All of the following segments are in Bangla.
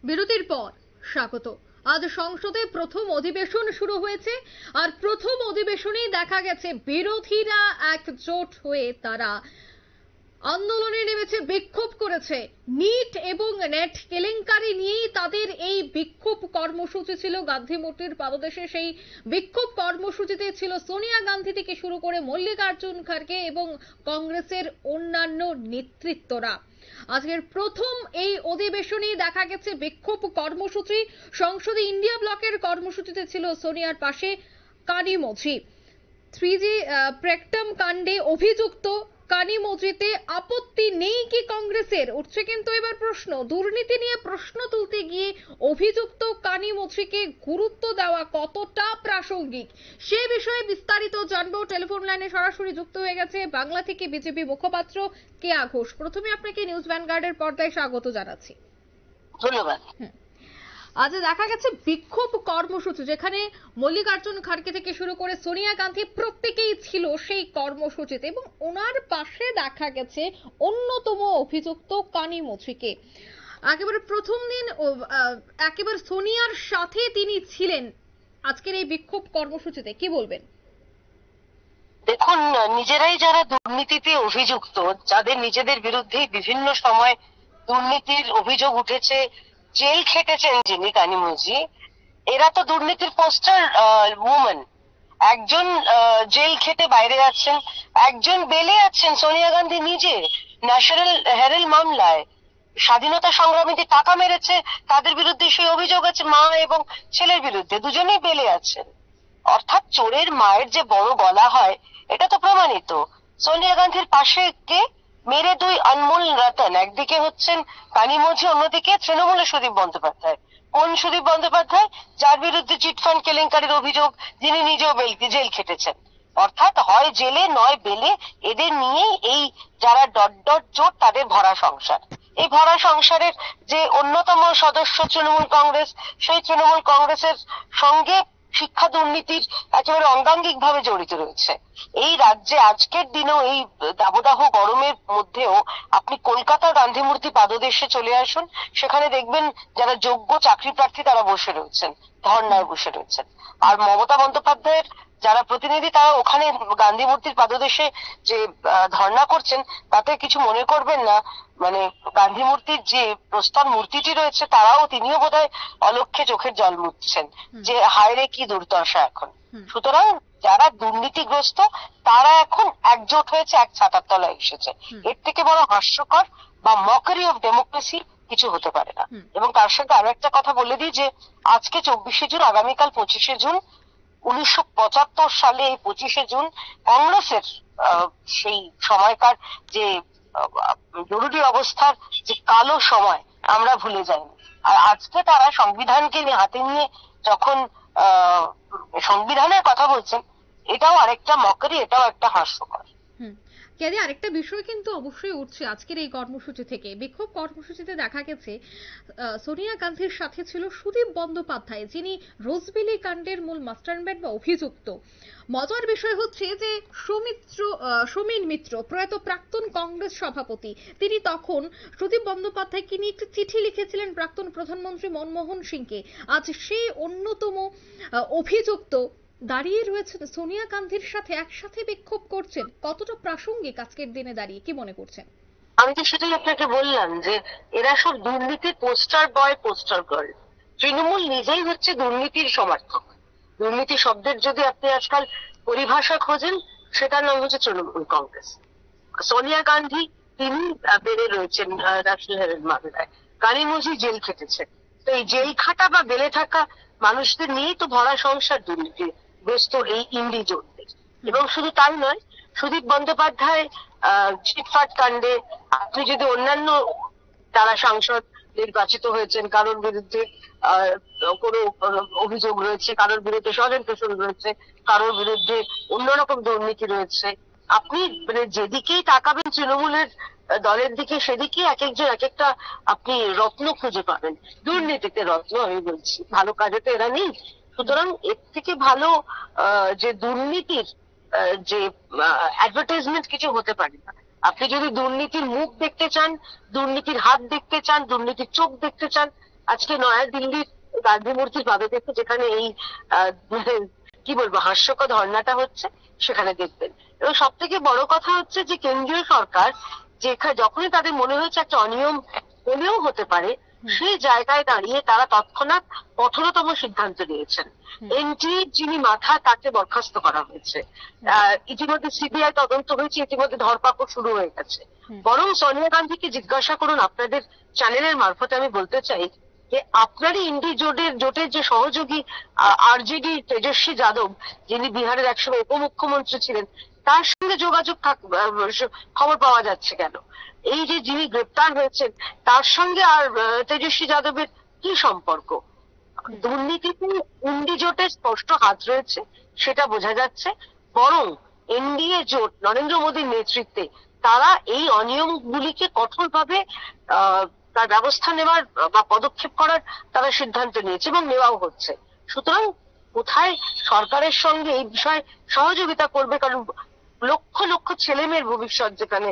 বিরতির পর স্বাগত। আজ সংসদে প্রথম অধিবেশন শুরু হয়েছে, আর প্রথম অধিবেশনেই দেখা গেছে বিরোধীরা একজোট হয়ে তারা আন্দোলনে নেমেছে, বিক্ষোভ করেছে। নিট এবং নেট কেলেঙ্কারি নিয়েই তাদের এই বিক্ষোভ কর্মসূচি ছিল গান্ধী মূর্তির পাদদেশে। সেই বিক্ষোভ কর্মসূচিতে ছিল সোনিয়া গান্ধী থেকে শুরু করে মল্লিকার্জুন খাড়গে এবং কংগ্রেসের অন্যান্য নেতৃত্বরা। আজকের প্রথম এই অধিবেশনেই দেখা গেছে বিক্ষোভ কর্মসূচি। সংসদে ইন্ডিয়া ব্লকের কর্মসূচিতে ছিল সোনিয়ার পাশে কানিমোঝি। 3G প্রেকটাম কাণ্ডে অভিযুক্ত কানিমোঝিতে আপত্তি নেই কি কংগ্রেসের? উঠছে কিন্তু এবার প্রশ্ন। দুর্নীতি নিয়ে প্রশ্ন তুলতে গিয়ে অভিযুক্ত কানিমোঝিকে গুরুত্ব দেওয়া কতটা প্রাসঙ্গিক, সে বিষয়ে বিস্তারিত জানবো। টেলিফোন লাইনে সরাসরি যুক্ত হয়ে গেছে বাংলা থেকে বিজেপি মুখপাত্র কেয়া ঘোষ। প্রথমে আপনাকে নিউজ ভ্যানগার্ডের পর্দায় স্বাগত জানাচ্ছি। ধন্যবাদ। আজ দেখা গেছে বিক্ষোভ কর্মসূচি, যেখানে মল্লিকার্জুন খাড়গে থেকে শুরু করে সোনিয়া গান্ধী প্রত্যেকেই ছিল সেই কর্মসূচিতে, এবং ওনার পাশে দেখা গেছে অন্যতম অভিযুক্ত কানিমোঝিকে। একেবারে প্রথম দিন একেবারে সোনিয়ার সাথে তিনি ছিলেন আজকের এই বিক্ষোভ কর্মসূচিতে, কি বলবেন? দেখুন, নিজেরাই যারা দুর্নীতিতে অভিযুক্ত, যাদের নিজেদের বিরুদ্ধে বিভিন্ন সময় দুর্নীতির অভিযোগ উঠেছে, জেল খেটেছেন যিনি কানিমোঝি, এরা তো দুর্নীতির পোস্টার উমেন। একজন জেল খেটে বাইরে আছেন, একজন বেলে আছেন, সোনিয়া গান্ধী নিজে ন্যাশনাল হেরাল্ড মামলায় স্বাধীনতা সংগ্রামীদের টাকা মেরেছে, তাদের বিরুদ্ধে সেই অভিযোগ আছে। মা এবং ছেলের বিরুদ্ধে দুজনেই বেলে আছেন। অর্থাৎ চোরের মায়ের যে বড় গলা হয়, এটা তো প্রমাণিত। সোনিয়া গান্ধীর পাশে কে? মেরে দুই অনমোল রতন। একদিকে হচ্ছেন কানিমোঝি, অন্যদিকে তৃণমূলের সুদীপ বন্দ্যোপাধ্যায়। কোন সুদীপ বন্দ্যোপাধ্যায়? যার বিরুদ্ধে চিটফান্ড কেলেঙ্কারির অভিযোগ, যিনি নিজেও জেল খেটেছেন। অর্থাৎ হয় জেলে নয় বেলে, এদের নিয়েই এই যারা ডট ডট জোট, তাদের ভরা সংসার। এই ভরা সংসারের যে অন্যতম সদস্য তৃণমূল কংগ্রেস, সেই তৃণমূল কংগ্রেসের সঙ্গে শিক্ষা দুর্নীতির একেবারে অঙ্গাঙ্গিক ভাবে জড়িত রয়েছে। এই রাজ্যে আজকের দিনেও, এই দাবদাহ গরমের মধ্যেও আপনি কলকাতার গান্ধী মূর্তি পাদদেশে চলে আসুন, সেখানে দেখবেন যারা যোগ্য চাকরি প্রার্থী তারা বসে রয়েছেন, ধর্নায় বসে রয়েছেন। আর মমতা বন্দ্যোপাধ্যায়ের যারা প্রতিনিধি, তারা ওখানে গান্ধী মূর্তির পাদদেশে যে ধর্ণা করছেন, তাতে কিছু মনে করবেন না। মানে গান্ধী মূর্তির যে প্রস্তর মূর্তিটি রয়েছে, তিনিও বোধহয় অলক্ষ্যে চোখের জল মুছছেন যে হায় রে কি দুর্দশা এখন। সুতরাং যারা দুর্নীতিগ্রস্ত, তারা এখন একজোট হয়েছে, এক ছাতার তলায় এসেছে। এর থেকে বড় হাস্যকর বা মকারি অফ ডেমোক্রেসি কিছু হতে পারে না। এবং তার সঙ্গে আরো একটা কথা বলে দিই যে আজকে 24শে জুন, আগামীকাল 25শে জুন। 1975 সালে এই 25শে জুন কংগ্রেসের সেই সময়কার যে জরুরি অবস্থার যে কালো সময়, আমরা ভুলে যাইনি। আর আজকে তারা সংবিধানকে হাতে নিয়ে যখন সংবিধানের কথা বলছেন, এটাও আরেকটা মকারি, এটাও একটা হাস্যকর। কেদি, আরেকটা বিষয় কিন্তু অবশ্যই উঠছে আজকের এই কর্মসূচি থেকে। বিক্ষোভ কর্মসূচিতে দেখা গেছে সোনিয়া গান্ধীর সাথে ছিল সুদীপ বন্দ্যোপাধ্যায়, যিনি রোজবেলি কাণ্ডের মূল মাস্টারমাইন্ড বা অভিযুক্ত। মজার বিষয় হচ্ছে যে সমীর মিত্র, প্রয়াত প্রাক্তন কংগ্রেস সভাপতি, তিনি তখন সুদীপ বন্দ্যোপাধ্যায়কে নিয়ে একটি চিঠি লিখেছিলেন প্রাক্তন প্রধানমন্ত্রী মনমোহন সিংকে। আজ সেই অন্যতম অভিযুক্ত দাঁড়িয়ে রয়েছেন সোনিয়া গান্ধীর সাথে, একসাথে বিক্ষোভ করছেন। কতটা প্রাসঙ্গিক আজকের দিনে দাঁড়িয়ে, কি মনে করছেন? আমি তো সেটাই আপনাকে বললাম যে এরা সব দুর্নীতির পোস্টার বয়, পোস্টার গার্ল। তৃণমূল নিজেই হচ্ছে দুর্নীতির সমর্থক। দুর্নীতি শব্দের যদি আপনি আজকাল পরিভাষা খোঁজেন, সেটার নাম হচ্ছে তৃণমূল কংগ্রেস। সোনিয়া গান্ধী তিনি বেড়ে রয়েছেন ন্যাশনাল হেরাল্ড মামলায়, কানিমোঝি জেল খেটেছেন। তো এই জেল খাটা বা বেড়ে থাকা মানুষদের নিয়েই তো ভরা সংসার দুর্নীতি গ্রস্ত এই ইন্ডি জোটদের। এবং শুধু তাই নয়, সুদীপ বন্দ্যোপাধ্যায় চিটফাট কাণ্ডে আপনি যদি অন্যান্য যারা সাংসদ নির্বাচিত হয়েছেন, কারোর বিরুদ্ধে কোনো অভিযোগ রয়েছে, কারোর বিরুদ্ধে ষড়যন্ত্র শুরু রয়েছে, কারোর বিরুদ্ধে অন্যরকম দুর্নীতি রয়েছে, আপনি মানে যেদিকেই তাকাবেন তৃণমূলের দলের দিকে, সেদিকে এক একজন এক একটা আপনি রত্ন খুঁজে পাবেন। দুর্নীতিতে রত্ন আমি বলছি, ভালো কাজে তো এরা নেই। সুতরাং এর থেকে ভালো যে দুর্নীতির যে অ্যাডভার্টাইজমেন্ট কিছু হতে পারে না। আপনি যদি দুর্নীতির মুখ দেখতে চান, দুর্নীতির হাত দেখতে চান, দুর্নীতির চোখ দেখতে চান, আজকে নয়া দিল্লির গান্ধী মূর্তির পাদদেশে যেখানে এই আহ, কি বলবো হাস্যকর ধর্নাটা হচ্ছে, সেখানে দেখবেন। এবং সব থেকে বড় কথা হচ্ছে যে কেন্দ্রীয় সরকার যখনই তাদের মনে হয়েছে একটা অনিয়ম হলেও হতে পারে, সেই জায়গায় দাঁড়িয়ে তারা তৎক্ষণাৎ কঠোরতম সিদ্ধান্ত নিয়েছেন। এনটি যিনি মাথা, তাকে বরখাস্ত করা হয়েছে। ইতিমধ্যে সিবিআই তদন্ত হয়েছে, ইতিমধ্যে ধরপাকড় শুরু হয়ে গেছে। বরং সোনিয়া গান্ধীকে জিজ্ঞাসা করুন, আপনাদের চ্যানেলের মারফতে আমি বলতে চাই যে আপনারই ইন্ডি জোটের যে সহযোগী আরজেডি তেজস্বী যাদব, যিনি বিহারের একসময় উপমুখ্যমন্ত্রী ছিলেন, তার সঙ্গে যোগাযোগ খবর পাওয়া যাচ্ছে কেন? এই যে যিনি গ্রেপ্তার হয়েছেন, তার সঙ্গে আর তেজস্বী যাদবের কি সম্পর্ক? দুর্নীতিতে ইন্ডি জোটের স্পষ্ট হাত রয়েছে, সেটা বোঝা যাচ্ছে। বরং এনডিএ জোট নরেন্দ্র মোদীর নেতৃত্বে তারা এই অনিয়মগুলিকে কঠোরভাবে তার ব্যবস্থা নেওয়ার বা পদক্ষেপ করার তারা সিদ্ধান্ত নিয়েছে এবং নেওয়াও হচ্ছে। সুতরাং কোথায় সরকারের সঙ্গে এই বিষয়ে সহযোগিতা করবে, কারণ লক্ষ লক্ষ ছেলে মেয়ের ভবিষ্যৎ যেখানে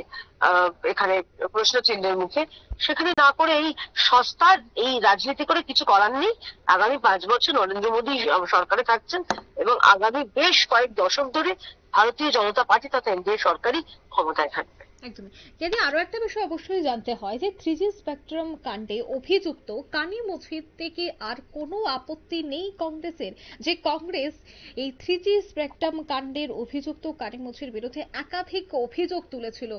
এখানে প্রশ্ন চিহ্নের মুখে, সেখানে না করে এই সস্তার এই রাজনীতি করে কিছু করার নেই। আগামী 5 বছর নরেন্দ্র মোদী সরকারে থাকছেন এবং আগামী বেশ কয়েক দশক ধরে ভারতীয় জনতা পার্টি তথা এনডিএ সরকারই ক্ষমতায় থাকবে। একদমই। যদি আরো একটা বিষয় অবশ্যই জানতে হয় যে 3G স্পেকট্রাম কাণ্ডে অভিযুক্ত কানি মুছির থেকে আর কোনো আপত্তি নেই কংগ্রেসের, যে কংগ্রেস এই 3G স্পেকট্রাম কাণ্ডের অভিযুক্ত কানি মুছির বিরুদ্ধে একাধিক অভিযোগ তুলেছিল,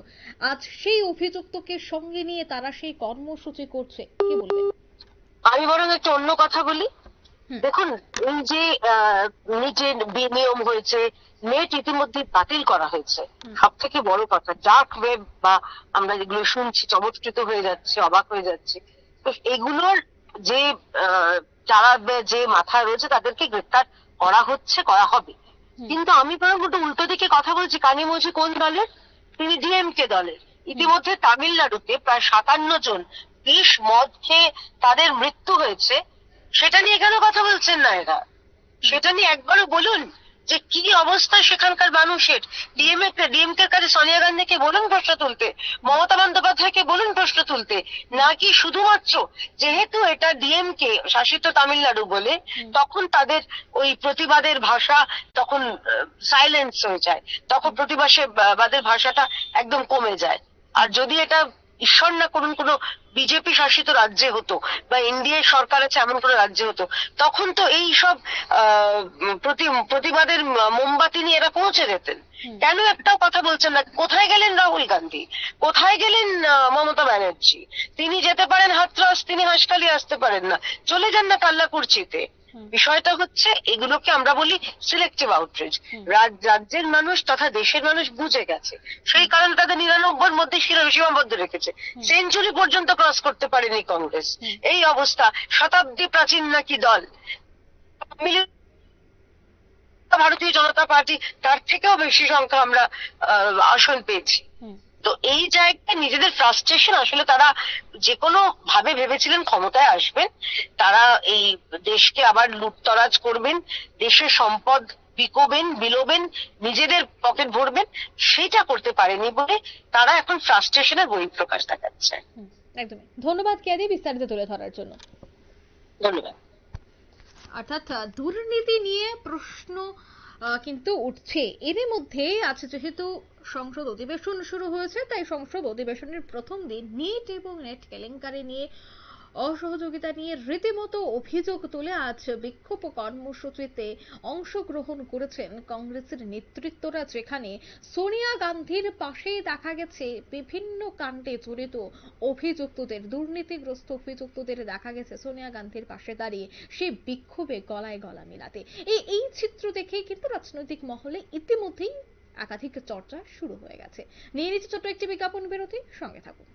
আজ সেই অভিযুক্তকে সঙ্গে নিয়ে তারা সেই কর্মসূচি করছে, কি বলবেন? আমি বরং একটু অন্য কথা বলি। দেখুন, এই যে নিচে বিনিয়ম হয়েছে, নেট ইতিমধ্যে বাতিল করা হয়েছে। সব থেকে বড় কথা, ডার্ক ওয়েব বা আমরা যেগুলো শুনছি, চমৎকৃত হয়ে যাচ্ছে, অবাক হয়ে যাচ্ছে। তো এগুলোর যে যারা যে মাথায় রয়েছে তাদেরকে গ্রেপ্তার করা হচ্ছে, করা হবে। কিন্তু আমি বরং একটু উল্টো দিকে কথা বলছি। কানিমোঝি কোন দলের? তিনি ডিএমকে দলের। ইতিমধ্যে তামিলনাড়ুতে প্রায় 57 জন বিষ মদ খেয়ে তাদের মৃত্যু হয়েছে, সেটা নিয়ে কেন কথা বলছেন না এরা? সেটা নিয়ে একবারও বলুন যে কি অবস্থা সেখানকার মানুষের। ডিএমকে কাছে সোনিয়া গান্ধীকে বলুন প্রশ্ন তুলতে, মমতা বন্দ্যোপাধ্যায়কে বলুন প্রশ্ন তুলতে। নাকি শুধুমাত্র যেহেতু এটা ডিএমকে শাসিত তামিলনাড়ু বলে তখন তাদের ওই প্রতিবাদের ভাষা তখন সাইলেন্স হয়ে যায়, তখন প্রতিবাদের ভাষাটা একদম কমে যায়। আর যদি এটা ঈশ্বর না করুন কোন বিজেপি শাসিত রাজ্যে হতো বা এনডিএ সরকার আছে এমন কোনো রাজ্যে হতো, তখন তো এই সব প্রতিবাদের মোমবাতি নিয়ে এরা পৌঁছে যেতেন। কেন একটাও কথা বলছেন না? কোথায় গেলেন রাহুল গান্ধী? কোথায় গেলেন মমতা ব্যানার্জি? তিনি যেতে পারেন হাতরাস, তিনি হাসখালি আসতে পারেন না। চলে যান না কাল্লাকুরচিতে। বিষয়টা হচ্ছে এগুলোকে আমরা বলি সিলেক্টিভ আউটরিচ। রাজ্যের মানুষ তথা দেশের মানুষ বুঝে গেছে, সেই কারণে তাদের 99-র মধ্যে সীমাবদ্ধ রেখেছে। সেঞ্চুরি পর্যন্ত ক্রস করতে পারেনি কংগ্রেস। এই অবস্থা, শতাব্দী প্রাচীন নাকি দল ভারতীয় জনতা পার্টি, তার থেকেও বেশি সংখ্যা আমরা আসন পেয়েছি। তো এই জায়গায় নিজেদের ফ্রাস্ট্রেশন, আসলে তারা যে কোনো ভাবে ভেবেছিলেন ক্ষমতায় আসবেন, তারা এই দেশকে আবার লুটতরাজ করবেন, দেশের সম্পদ বিলোবেন, নিজেদের পকেট ভরবেন, সেটা করতে পারেনি বলে তারা এখন ফ্রাস্ট্রেশনের বহিঃপ্রকাশ দেখাচ্ছে। একদমই। ধন্যবাদ কেয়াদি বিস্তারিত তুলে ধরার জন্য। ধন্যবাদ। অর্থাৎ দুর্নীতি নিয়ে প্রশ্ন কিন্তু উঠছে। এরই মধ্যে আছে যেহেতু সংসদ অধিবেশন শুরু হয়েছে, তাই সংসদ অধিবেশনের প্রথম দিন নিট এবং নেট কেলেঙ্কারি নিয়ে অসহযোগিতা নিয়ে রীতিমতো অভিযোগ তুলে আজ বিক্ষোভ কর্মসূচিতে অংশগ্রহণ করেছেন কংগ্রেসের নেতৃত্বরা, যেখানে সোনিয়া গান্ধীর পাশে দেখা গেছে বিভিন্ন কাণ্ডে জড়িত অভিযুক্তদের, দুর্নীতিগ্রস্ত অভিযুক্তদের দেখা গেছে সোনিয়া গান্ধীর পাশে দাঁড়িয়ে সেই বিক্ষোভে গলায় গলা মিলাতে। এই চিত্র দেখেই কিন্তু রাজনৈতিক মহলে ইতিমধ্যেই একাধিক চর্চা শুরু হয়ে গেছে। নিয়ে নিচ্ছে ছোট্ট একটি বিজ্ঞাপন বিরতি, সঙ্গে থাকুন।